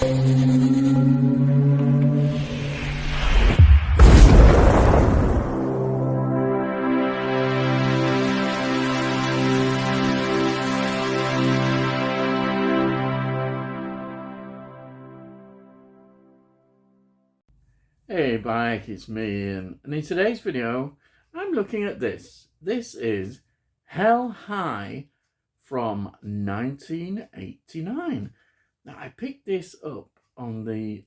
Hey bike, it's me Ian, and in today's video I'm looking at this. This is Hell High from 1989. Now I picked this up on the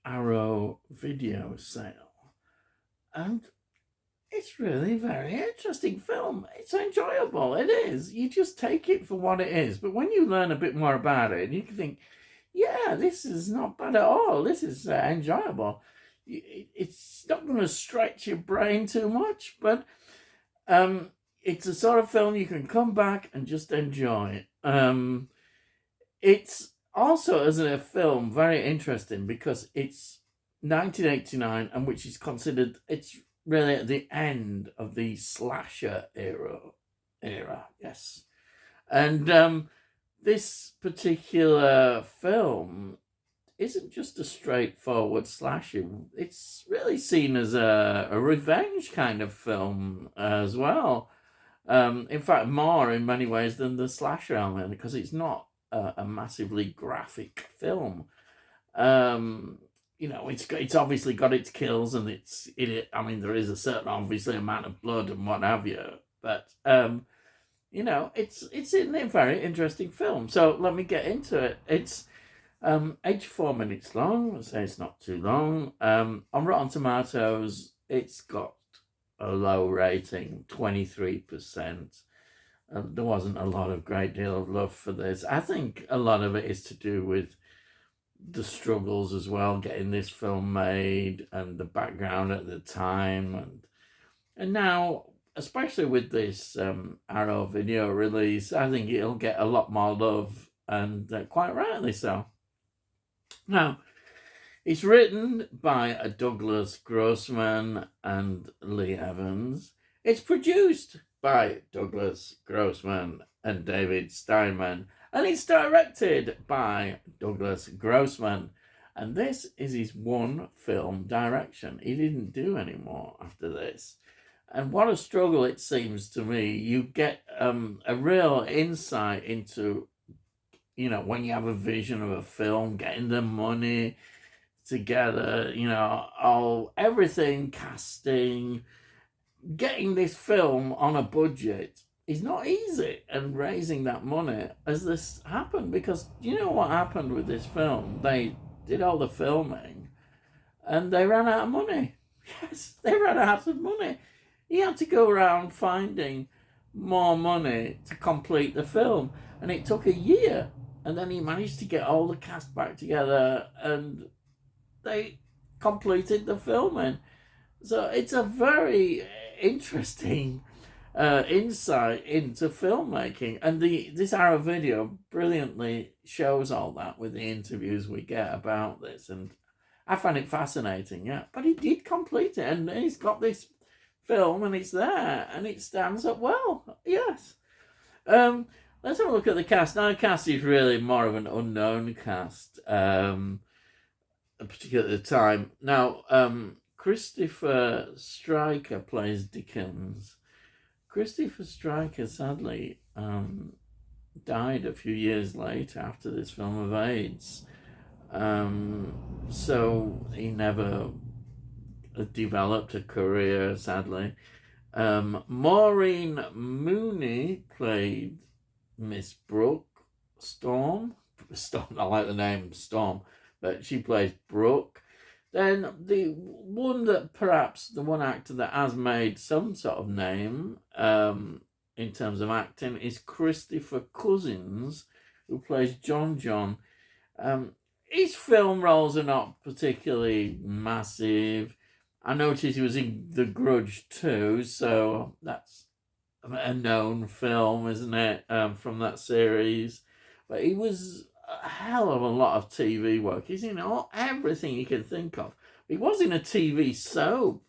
Arrow video sale, and it's really a very interesting film. It's enjoyable, it is. You just take it for what it is, but when you learn a bit more about it, you can think, yeah, this is not bad at all. This is enjoyable. It's not going to stretch your brain too much, but it's a sort of film you can come back and just enjoy. It's also, as a film, very interesting because it's 1989, and which is considered, it's really at the end of the slasher era, yes. And this particular film isn't just a straightforward slasher. It's really seen as a revenge kind of film as well. In fact, more in many ways than the slasher element, because it's not a massively graphic film. You know, it's obviously got its kills, and I mean, there is a certain obviously amount of blood and what have you, but you know, it's in a very interesting film. So let me get into it. It's 84 minutes long. I'd say it's not too long. On Rotten Tomatoes, it's got a low rating, 23%. There wasn't a great deal of love for this. I think a lot of it is to do with the struggles as well, getting this film made, and the background at the time, and now, especially with this Arrow video release, I think it'll get a lot more love, and quite rightly so. Now, it's written by Douglas Grossman and Lee Evans. It's produced by Douglas Grossman and David Steinman, and it's directed by Douglas Grossman. And this is his one film direction. He didn't do any more after this. And what a struggle it seems to me. You get a real insight into, you know, when you have a vision of a film, getting the money together, you know, everything, casting, getting this film on a budget is not easy, and raising that money as this happened, because you know what happened with this film? They did all the filming and they ran out of money. Yes, they ran out of money. He had to go around finding more money to complete the film, and it took a year, and then he managed to get all the cast back together and they completed the filming. So it's a very interesting insight into filmmaking, and this Arrow video brilliantly shows all that with the interviews we get about this, and I find it fascinating. Yeah, but he did complete it, and he's got this film, and it's there, and it stands up well. Yes. Let's have a look at the cast. Now, the cast is really more of an unknown cast, particularly at the time. Now, Christopher Stryker plays Dickens. Christopher Stryker sadly died a few years later after this film of AIDS. So he never developed a career, sadly. Maureen Mooney played Miss Brooke Storm. I like the name Storm, but she plays Brooke. Then the one actor that has made some sort of name in terms of acting is Christopher Cousins, who plays John. His film roles are not particularly massive. I noticed he was in The Grudge too, so that's a known film, isn't it, from that series. But he was a hell of a lot of TV work. He's in everything you can think of. He was in a TV soap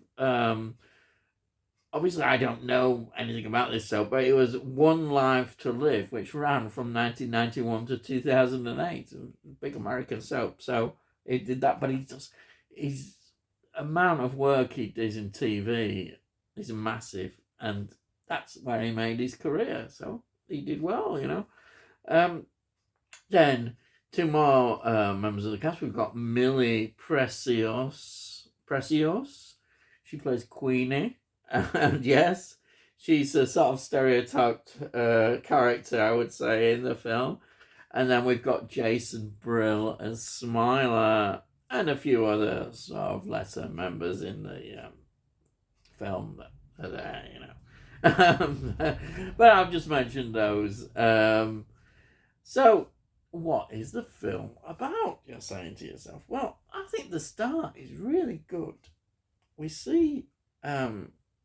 obviously I don't know anything about this soap, but it was One Life to Live, which ran from 1991 to 2008. A big American soap. So he did that, but his amount of work he does in TV is massive, and that's where he made his career. So he did well, you know. Then two more members of the cast. We've got Millie Precious. She plays Queenie. And yes, she's a sort of stereotyped character, I would say, in the film. And then we've got Jason Brill as Smiler, and a few other sort of lesser members in the film that are there, you know. But I've just mentioned those. So, what is the film about, you're saying to yourself? Well, I think the start is really good. We see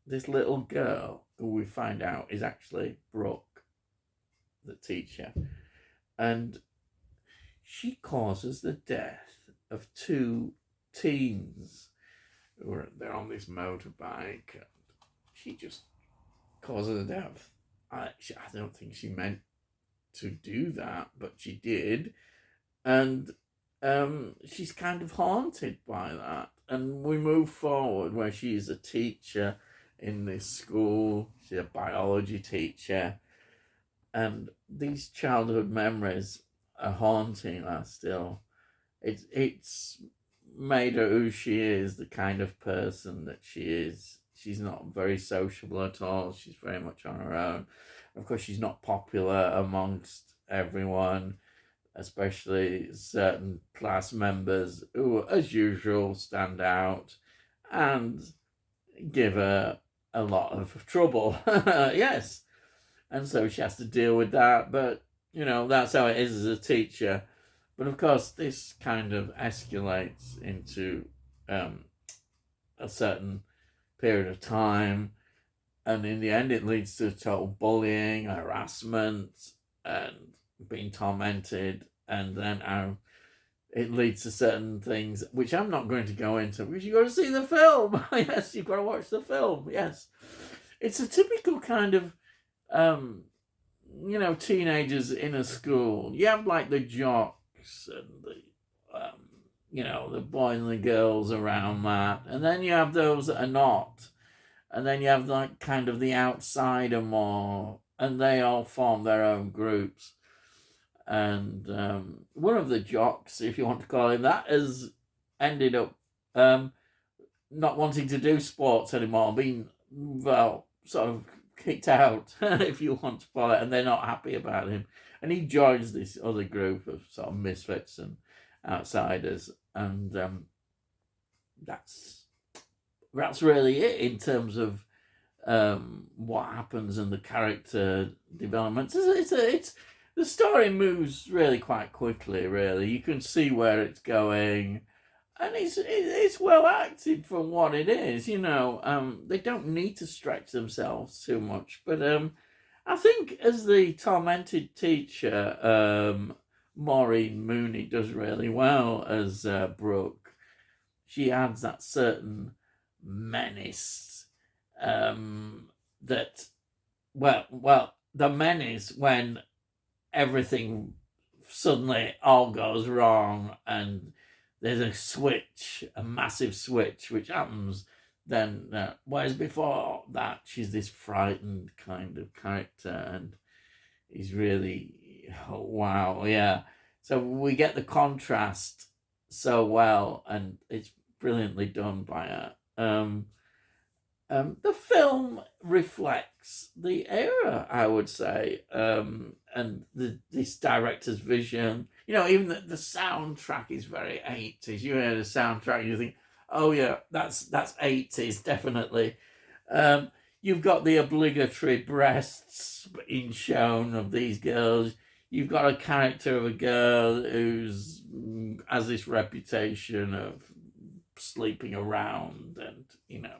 this little girl who we find out is actually Brooke, the teacher, and she causes the death of two teens who are they're on this motorbike. And she just causes the death. I don't think she meant to do that, but she did, and she's kind of haunted by that. And we move forward where she is a teacher in this school. She's a biology teacher, and these childhood memories are haunting her still. It's made her who she is, the kind of person that she is. She's not very sociable at all. She's very much on her own. Of course, she's not popular amongst everyone, especially certain class members who, as usual, stand out and give her a lot of trouble. Yes. And so she has to deal with that. But, you know, that's how it is as a teacher. But, of course, this kind of escalates into a certain period of time. And in the end, it leads to total bullying, harassment, and being tormented. And then it leads to certain things, which I'm not going to go into, because you've got to see the film. Yes, you've got to watch the film. Yes. It's a typical kind of, teenagers in a school. You have, like, the jocks and the boys and the girls around that. And then you have those that are not. And then you have, like, kind of the outsider more. And they all form their own groups. And one of the jocks, if you want to call him that, has ended up not wanting to do sports anymore, being, well, sort of kicked out, if you want to call it, and they're not happy about him. And he joins this other group of sort of misfits and outsiders, and that's really it in terms of what happens and the character developments. It's the story moves really quite quickly, really. You can see where it's going, and it's well acted for what it is, you know. They don't need to stretch themselves too much, but I think as the tormented teacher, Maureen Mooney does really well as Brooke. She adds that certain menace that, well, the menace when everything suddenly all goes wrong and there's a switch, a massive switch, which happens then. Whereas before that, she's this frightened kind of character, and he's really, oh, wow, yeah. So we get the contrast so well, and it's brilliantly done by her. The film reflects the era, I would say, and this director's vision. You know, even the soundtrack is very 80s. You hear the soundtrack and you think, oh yeah, that's 80s, definitely. You've got the obligatory breasts being shown of these girls. You've got a character of a girl who's has this reputation of sleeping around, and, you know,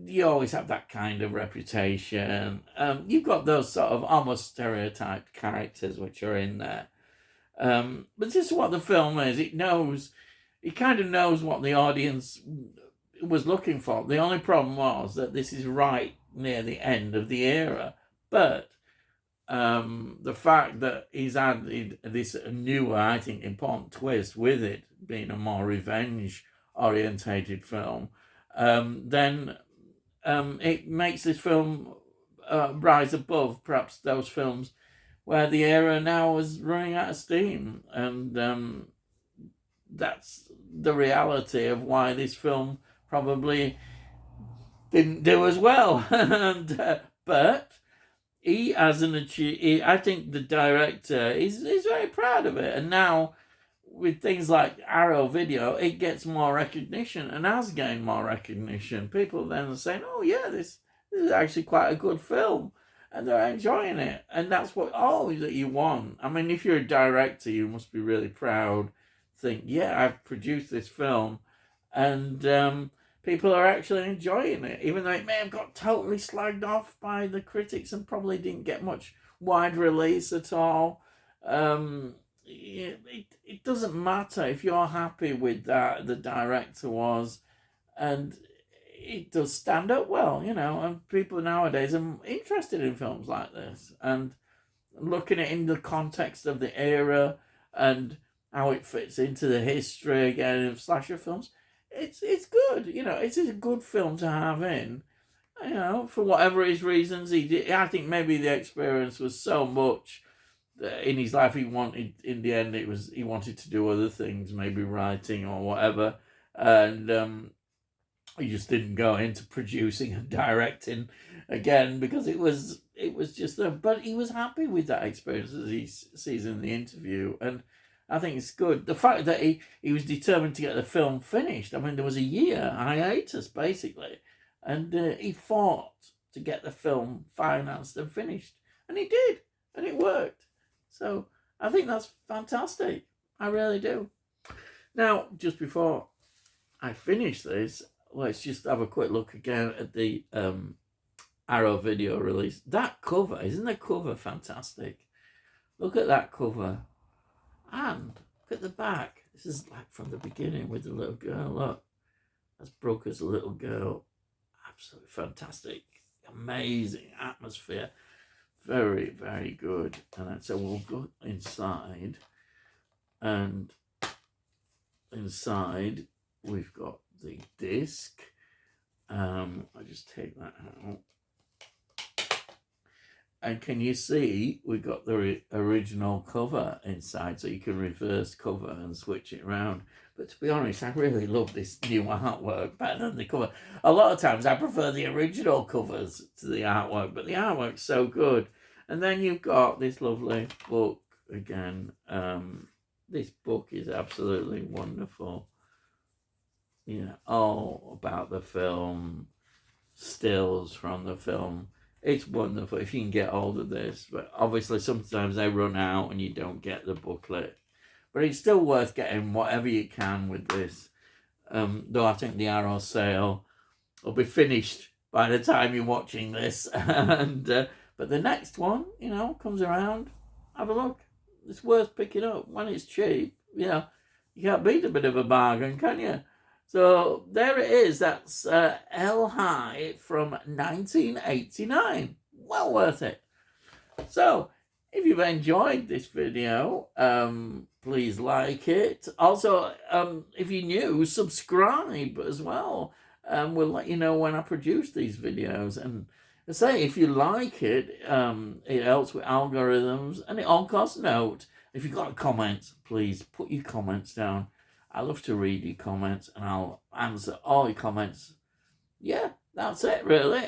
you always have that kind of reputation. You've got those sort of almost stereotyped characters which are in there. But this is what the film is. It kind of knows what the audience was looking for. The only problem was that this is right near the end of the era. But the fact that he's added this new, I think, important twist with it being a more revenge-orientated film, then it makes this film rise above perhaps those films where the era now is running out of steam. And that's the reality of why this film probably didn't do as well. But he has I think the director is very proud of it. And now with things like Arrow Video, it gets more recognition and has gained more recognition. People then are saying, oh yeah, this is actually quite a good film. And they're enjoying it. And that's all that you want. I mean, if you're a director, you must be really proud. Think, yeah, I've produced this film. And people are actually enjoying it. Even though it may have got totally slagged off by the critics and probably didn't get much wide release at all. It doesn't matter if you're happy with that, the director was. And it does stand up well, and people nowadays are interested in films like this and looking at it in the context of the era and how it fits into the history again of slasher films. It's good, it's a good film to have in, for whatever his reasons. I think maybe the experience was so much that in his life he wanted, in the end, he wanted to do other things, maybe writing or whatever, and he just didn't go into producing and directing again because it was just but he was happy with that experience, as he sees in the interview. And I think it's good. The fact that he was determined to get the film finished. I mean, there was a year hiatus, basically. And he fought to get the film financed and finished. And he did. And it worked. So I think that's fantastic. I really do. Now, just before I finish this, let's just have a quick look again at the Arrow Video release. That cover, isn't the cover fantastic? Look at that cover. And look at the back. This is like from the beginning with the little girl. Look, that's Brooke as a little girl. Absolutely fantastic. Amazing atmosphere. Very, very good. And then, so we'll go inside. And inside we've got the disc. I'll just take that out. And can you see we've got the original cover inside, so you can reverse cover and switch it around. But to be honest, I really love this new artwork better than the cover. A lot of times I prefer the original covers to the artwork, but the artwork's so good. And then you've got this lovely book again. This book is absolutely wonderful. All about the film, stills from the film. It's wonderful if you can get hold of this, but obviously sometimes they run out and you don't get the booklet. But it's still worth getting whatever you can with this. Though I think the Arrow sale will be finished by the time you're watching this. But the next one, comes around. Have a look. It's worth picking up when it's cheap. You can't beat a bit of a bargain, can you? So there it is. That's El High from 1989. Well worth it. So if you've enjoyed this video, please like it. Also, if you're new, subscribe as well. We'll let you know when I produce these videos. And I say, if you like it, it helps with algorithms. And it all costs a note. If you've got comments, please put your comments down. I love to read your comments, and I'll answer all your comments. Yeah, that's it, really.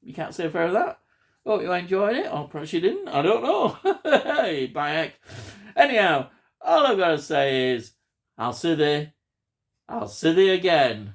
You can't say fairer than that. Hope you enjoyed it, or perhaps you didn't. I don't know. Hey, bye, heck. Anyhow, all I've got to say is, I'll see thee again.